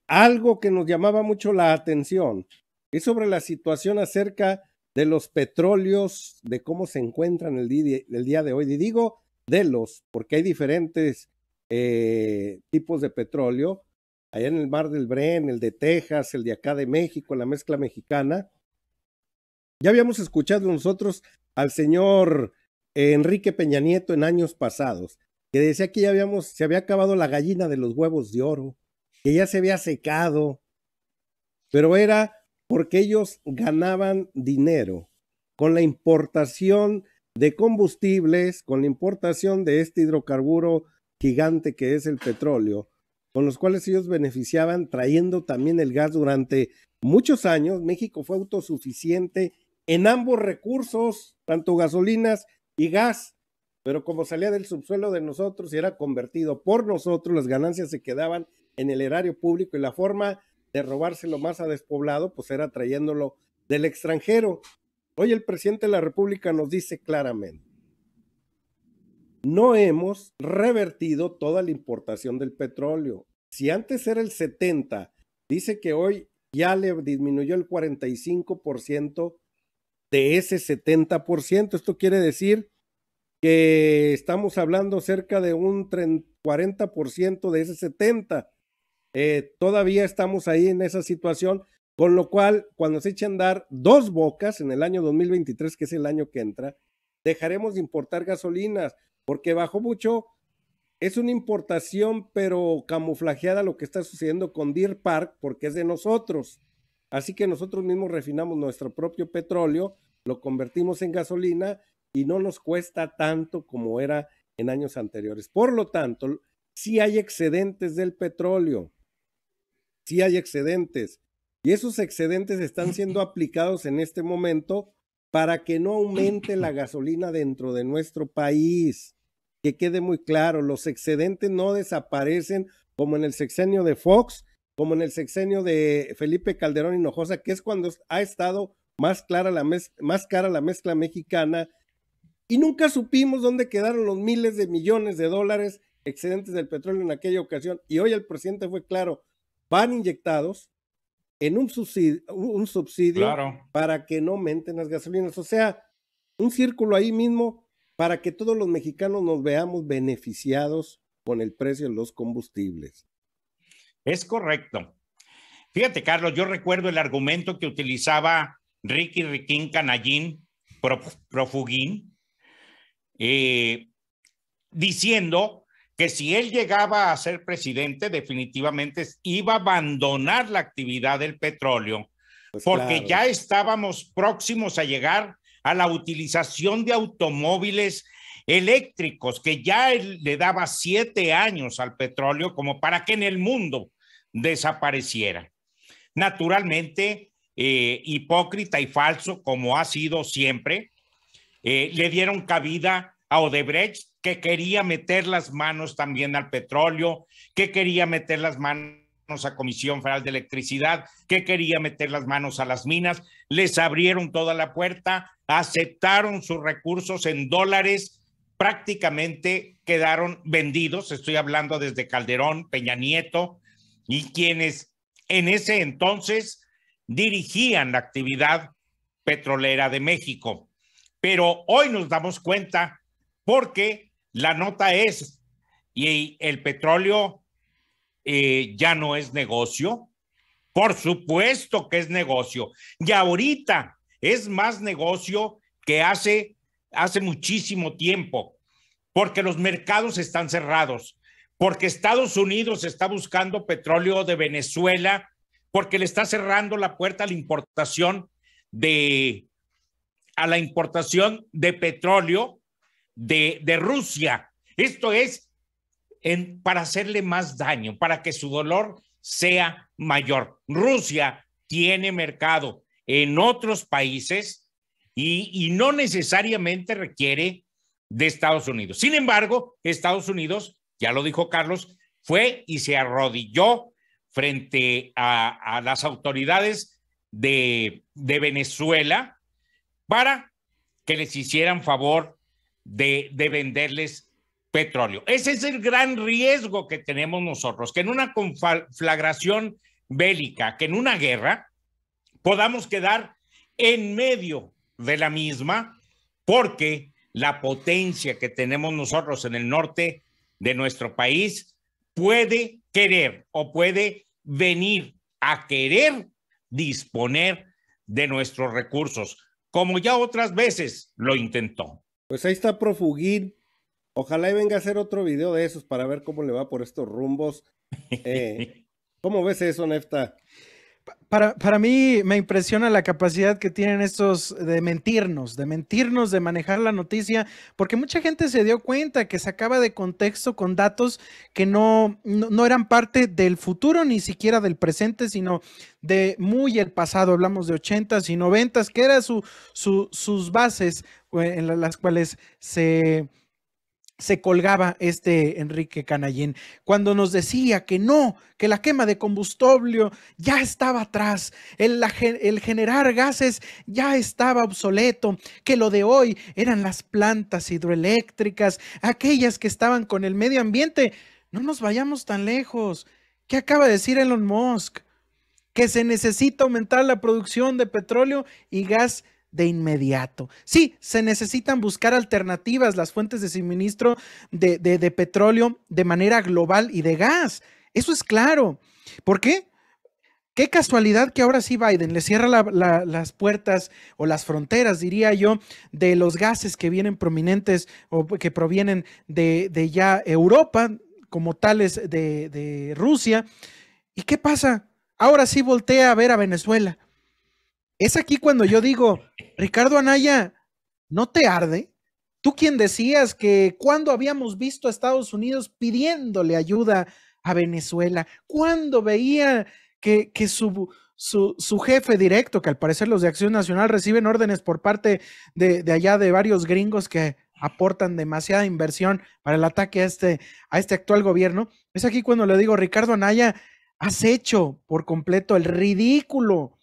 algo que nos llamaba mucho la atención es sobre la situación acerca de los petróleos, de cómo se encuentran el día de hoy. Y digo de los, porque hay diferentes tipos de petróleo, allá en el Mar del Bren, el de Texas, el de acá de México, la mezcla mexicana. Ya habíamos escuchado nosotros al señor Enrique Peña Nieto en años pasados, que decía que ya se había acabado la gallina de los huevos de oro, que ya se había secado, pero era porque ellos ganaban dinero con la importación de combustibles, con la importación de este hidrocarburo gigante que es el petróleo, con los cuales ellos beneficiaban trayendo también el gas durante muchos años. México fue autosuficiente en ambos recursos, tanto gasolinas y gas, pero como salía del subsuelo de nosotros y era convertido por nosotros, las ganancias se quedaban en el erario público y la forma de robárselo más a despoblado, pues era trayéndolo del extranjero. Hoy el presidente de la República nos dice claramente, no hemos revertido toda la importación del petróleo. Si antes era el 70%, dice que hoy ya le disminuyó el 45% de ese 70%. Esto quiere decir que estamos hablando cerca de un 40% de ese 70%. Todavía estamos ahí en esa situación, con lo cual cuando se echan a andar Dos Bocas en el año 2023, que es el año que entra, dejaremos de importar gasolinas, porque bajó mucho. Es una importación pero camuflajeada lo que está sucediendo con Deer Park, porque es de nosotros, así que nosotros mismos refinamos nuestro propio petróleo, lo convertimos en gasolina y no nos cuesta tanto como era en años anteriores. Por lo tanto, sí hay excedentes del petróleo, sí hay excedentes, y esos excedentes están siendo aplicados en este momento para que no aumente la gasolina dentro de nuestro país. Que quede muy claro, los excedentes no desaparecen como en el sexenio de Fox, como en el sexenio de Felipe Calderón Hinojosa, que es cuando ha estado más cara la mezcla mexicana, y nunca supimos dónde quedaron los miles de millones de dólares excedentes del petróleo en aquella ocasión. Y hoy el presidente fue claro, van inyectados en un subsidio Claro. para que no aumenten las gasolinas. O sea, un círculo ahí mismo para que todos los mexicanos nos veamos beneficiados con el precio de los combustibles. Es correcto. Fíjate, Carlos, yo recuerdo el argumento que utilizaba Ricky Riquín Canallín, Profugín, diciendo que si él llegaba a ser presidente, definitivamente iba a abandonar la actividad del petróleo, pues porque claro, ya estábamos próximos a llegar a la utilización de automóviles eléctricos, que ya él le daba 7 años al petróleo como para que en el mundo desapareciera. Naturalmente, hipócrita y falso, como ha sido siempre, le dieron cabida a Odebrecht, que quería meter las manos también al petróleo, que quería meter las manos a Comisión Federal de Electricidad, que quería meter las manos a las minas. Les abrieron toda la puerta, aceptaron sus recursos en dólares, prácticamente quedaron vendidos. Estoy hablando desde Calderón, Peña Nieto, y quienes en ese entonces dirigían la actividad petrolera de México. Pero hoy nos damos cuenta porque la nota es, y el petróleo ya no es negocio. Por supuesto que es negocio. Y ahorita es más negocio que hace muchísimo tiempo, porque los mercados están cerrados, porque Estados Unidos está buscando petróleo de Venezuela, porque le está cerrando la puerta a la importación de petróleo de Rusia. Esto es para hacerle más daño, para que su dolor sea mayor. Rusia tiene mercado en otros países y no necesariamente requiere de Estados Unidos. Sin embargo, Estados Unidos, ya lo dijo Carlos, fue y se arrodilló frente a las autoridades de Venezuela para que les hicieran favor de venderles petróleo. Ese es el gran riesgo que tenemos nosotros, que en una conflagración bélica, que en una guerra podamos quedar en medio de la misma, porque la potencia que tenemos nosotros en el norte de nuestro país puede querer o puede venir a querer disponer de nuestros recursos, como ya otras veces lo intentó. Pues ahí está Profugín. Ojalá y venga a hacer otro video de esos para ver cómo le va por estos rumbos. ¿Cómo ves eso, Nefta? Para mí me impresiona la capacidad que tienen estos de mentirnos, de manejar la noticia, porque mucha gente se dio cuenta que sacaba de contexto con datos que no eran parte del futuro, ni siquiera del presente, sino de muy el pasado. Hablamos de 80s y 90s, que eran sus bases en las cuales se colgaba Enrique Canallín, cuando nos decía que no, que la quema de combustible ya estaba atrás, el generar gases ya estaba obsoleto, que lo de hoy eran las plantas hidroeléctricas, aquellas que estaban con el medio ambiente. No nos vayamos tan lejos. ¿Qué acaba de decir Elon Musk? Que se necesita aumentar la producción de petróleo y gas de inmediato. Sí, se necesitan buscar alternativas, las fuentes de suministro de petróleo de manera global y de gas. Eso es claro. ¿Por qué? Qué casualidad que ahora sí Biden le cierra las puertas o las fronteras, diría yo, de los gases que vienen prominentes o que provienen de ya Europa, como tales de Rusia. ¿Y qué pasa? Ahora sí voltea a ver a Venezuela. Es aquí cuando yo digo, Ricardo Anaya, ¿no te arde? Tú quien decías que cuando habíamos visto a Estados Unidos pidiéndole ayuda a Venezuela, cuando veía que su jefe directo, que al parecer los de Acción Nacional reciben órdenes por parte de allá de varios gringos que aportan demasiada inversión para el ataque a este actual gobierno, es aquí cuando le digo, Ricardo Anaya, has hecho por completo el ridículo.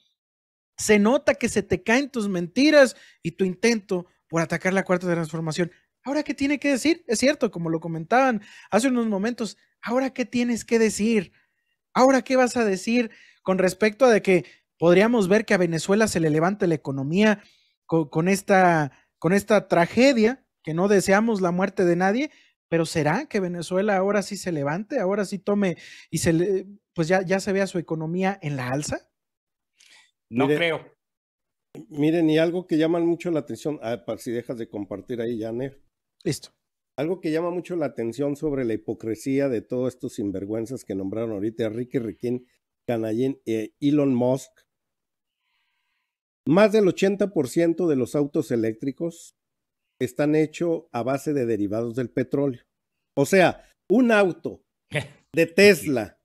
Se nota que se te caen tus mentiras y tu intento por atacar la cuarta transformación. ¿Ahora qué tiene que decir? Es cierto, como lo comentaban hace unos momentos, ¿ahora qué tienes que decir? ¿Ahora qué vas a decir con respecto a de que podríamos ver que a Venezuela se le levante la economía con esta tragedia, que no deseamos la muerte de nadie, pero ¿será que Venezuela ahora sí se levante, ahora sí tome y pues ya se vea su economía en la alza? No creo. Miren, y algo que llama mucho la atención, si dejas de compartir ahí, Janer. Listo. Algo que llama mucho la atención sobre la hipocresía de todos estos sinvergüenzas que nombraron ahorita, Enrique Canallín e Elon Musk. Más del 80% de los autos eléctricos están hechos a base de derivados del petróleo. O sea, un auto de Tesla,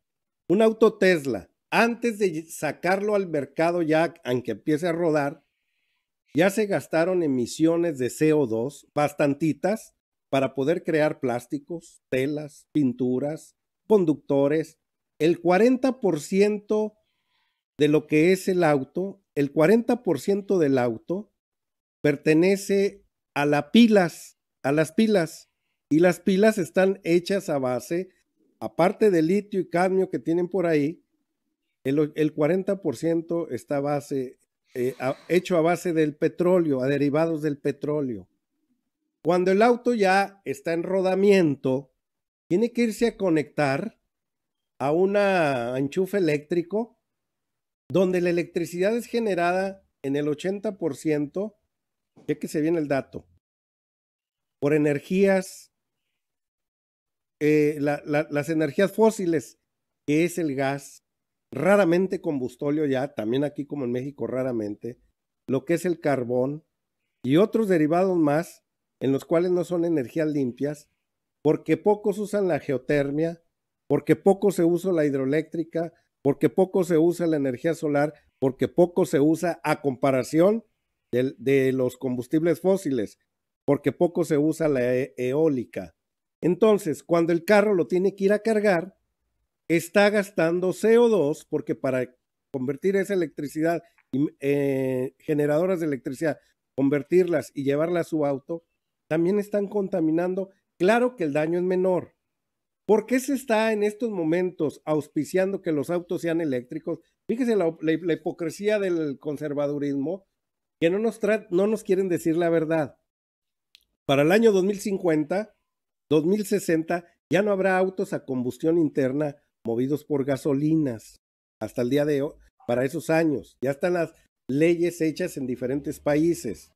un auto Tesla, antes de sacarlo al mercado ya, aunque empiece a rodar, ya se gastaron emisiones de CO2, bastantitas, para poder crear plásticos, telas, pinturas, conductores. El 40% de lo que es el auto, el 40% del auto pertenece a las pilas, y las pilas están hechas a base, aparte del litio y cadmio que tienen por ahí, el 40% está hecho a base del petróleo, a derivados del petróleo. Cuando el auto ya está en rodamiento, tiene que irse a conectar a un enchufe eléctrico, donde la electricidad es generada en el 80%, ya que se viene el dato, por energías, las energías fósiles, que es el gas, raramente combustóleo ya, también aquí como en México raramente, lo que es el carbón y otros derivados más, en los cuales no son energías limpias, porque pocos usan la geotermia, porque poco se usa la hidroeléctrica, porque poco se usa la energía solar, porque poco se usa a comparación de los combustibles fósiles, porque poco se usa la eólica. Entonces, cuando el carro lo tiene que ir a cargar, está gastando CO2, porque para convertir esa electricidad, generadoras de electricidad, convertirlas y llevarlas a su auto, también están contaminando. Claro que el daño es menor, ¿Por qué se está en estos momentos auspiciando que los autos sean eléctricos? Fíjese la hipocresía del conservadurismo, que no nos quieren decir la verdad. Para el año 2050, 2060, ya no habrá autos a combustión interna movidos por gasolinas. Hasta el día de hoy, para esos años, ya están las leyes hechas en diferentes países.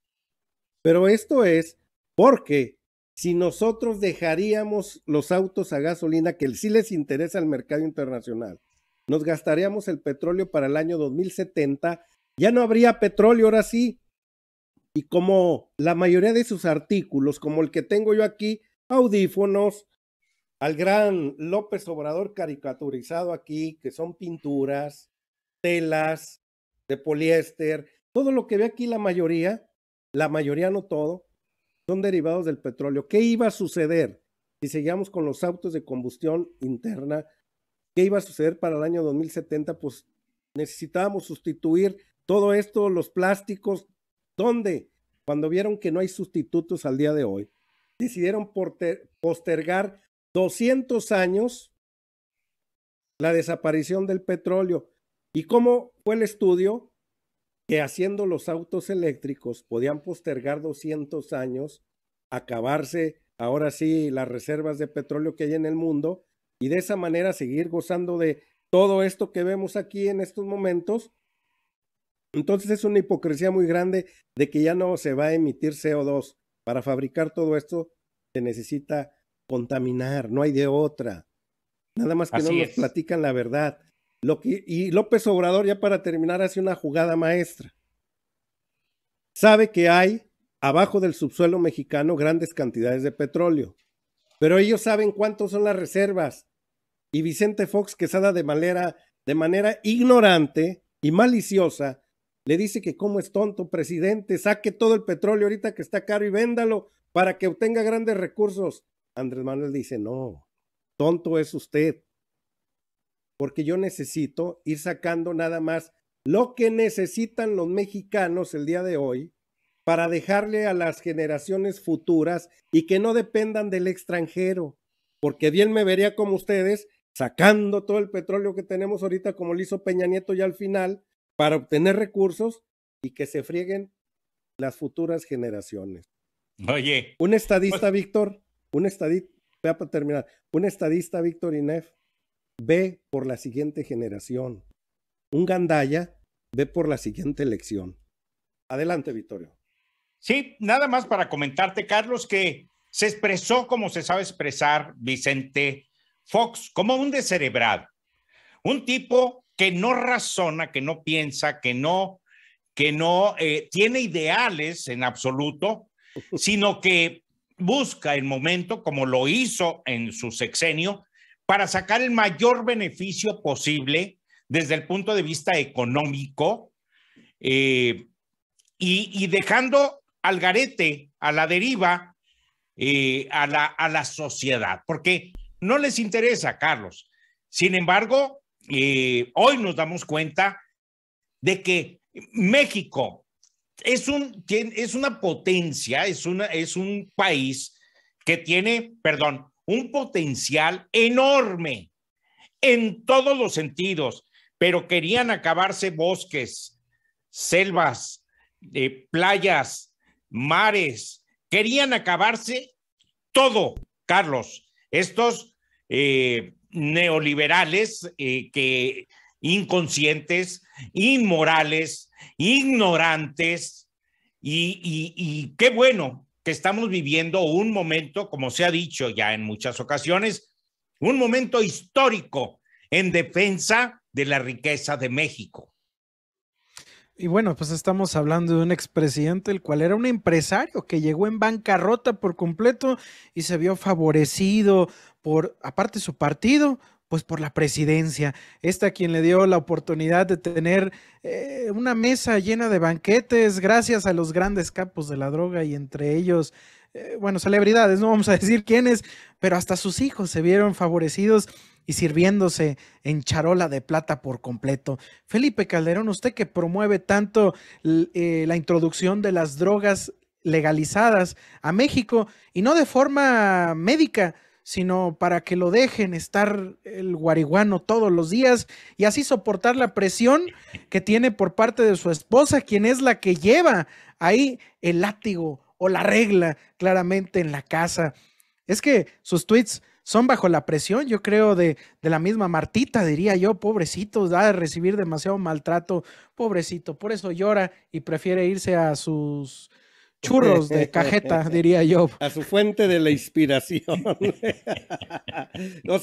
Pero esto es porque si nosotros dejaríamos los autos a gasolina, que sí les interesa al mercado internacional, nos gastaríamos el petróleo para el año 2070, ya no habría petróleo ahora sí. Y como la mayoría de sus artículos, como el que tengo yo aquí, audífonos, al gran López Obrador caricaturizado aquí, que son pinturas, telas de poliéster, todo lo que ve aquí la mayoría no todo, son derivados del petróleo. ¿Qué iba a suceder si seguíamos con los autos de combustión interna? ¿Qué iba a suceder para el año 2070? Pues necesitábamos sustituir todo esto, los plásticos. ¿Dónde? Cuando vieron que no hay sustitutos al día de hoy, decidieron postergar 200 años la desaparición del petróleo. ¿Y cómo fue el estudio? Que haciendo los autos eléctricos podían postergar 200 años, acabarse ahora sí las reservas de petróleo que hay en el mundo y de esa manera seguir gozando de todo esto que vemos aquí en estos momentos. Entonces es una hipocresía muy grande de que ya no se va a emitir CO2. Para fabricar todo esto se necesita contaminar, no hay de otra. Nada más que no nos platican la verdad. Y López Obrador, ya para terminar, hace una jugada maestra. Sabe que hay abajo del subsuelo mexicano grandes cantidades de petróleo, pero ellos saben cuántos son las reservas. Y Vicente Fox Quesada de manera ignorante y maliciosa le dice que cómo es tonto, presidente, saque todo el petróleo ahorita que está caro y véndalo para que obtenga grandes recursos. Andrés Manuel dice, no, tonto es usted, porque yo necesito ir sacando nada más lo que necesitan los mexicanos el día de hoy para dejarle a las generaciones futuras y que no dependan del extranjero, porque bien me vería como ustedes sacando todo el petróleo que tenemos ahorita como lo hizo Peña Nieto ya al final para obtener recursos y que se frieguen las futuras generaciones. Oye. Un estadista, Víctor, para terminar, un estadista, Víctor Inef, ve por la siguiente generación. Un gandaya ve por la siguiente elección. Adelante, Vittorio. Sí, nada más para comentarte, Carlos, que se expresó como se sabe expresar Vicente Fox, como un descerebrado, un tipo que no razona, que no piensa, que no tiene ideales en absoluto, sino que busca el momento, como lo hizo en su sexenio, para sacar el mayor beneficio posible desde el punto de vista económico y dejando al garete, a la deriva, a la sociedad, porque no les interesa, Carlos. Sin embargo, hoy nos damos cuenta de que México es una potencia, es un país que tiene, un potencial enorme en todos los sentidos, pero querían acabarse bosques, selvas, playas, mares, querían acabarse todo, Carlos. Estos neoliberales que inconscientes, inmorales, ignorantes, y qué bueno que estamos viviendo un momento, como se ha dicho ya en muchas ocasiones, un momento histórico en defensa de la riqueza de México. Y bueno, pues estamos hablando de un expresidente, el cual era un empresario que llegó en bancarrota por completo y se vio favorecido por, aparte su partido, pues por la presidencia. A quien le dio la oportunidad de tener una mesa llena de banquetes gracias a los grandes capos de la droga y entre ellos, bueno, celebridades, no vamos a decir quiénes, pero hasta sus hijos se vieron favorecidos y sirviéndose en charola de plata por completo. Felipe Calderón, usted que promueve tanto la introducción de las drogas legalizadas a México y no de forma médica, sino para que lo dejen estar el guariguano todos los días y así soportar la presión que tiene por parte de su esposa, quien es la que lleva ahí el látigo o la regla claramente en la casa. Es que sus tweets son bajo la presión, yo creo, de la misma Martita, diría yo, pobrecito, da de recibir demasiado maltrato, pobrecito, por eso llora y prefiere irse a sus churros de cajeta, diría yo. A su fuente de la inspiración. O sea,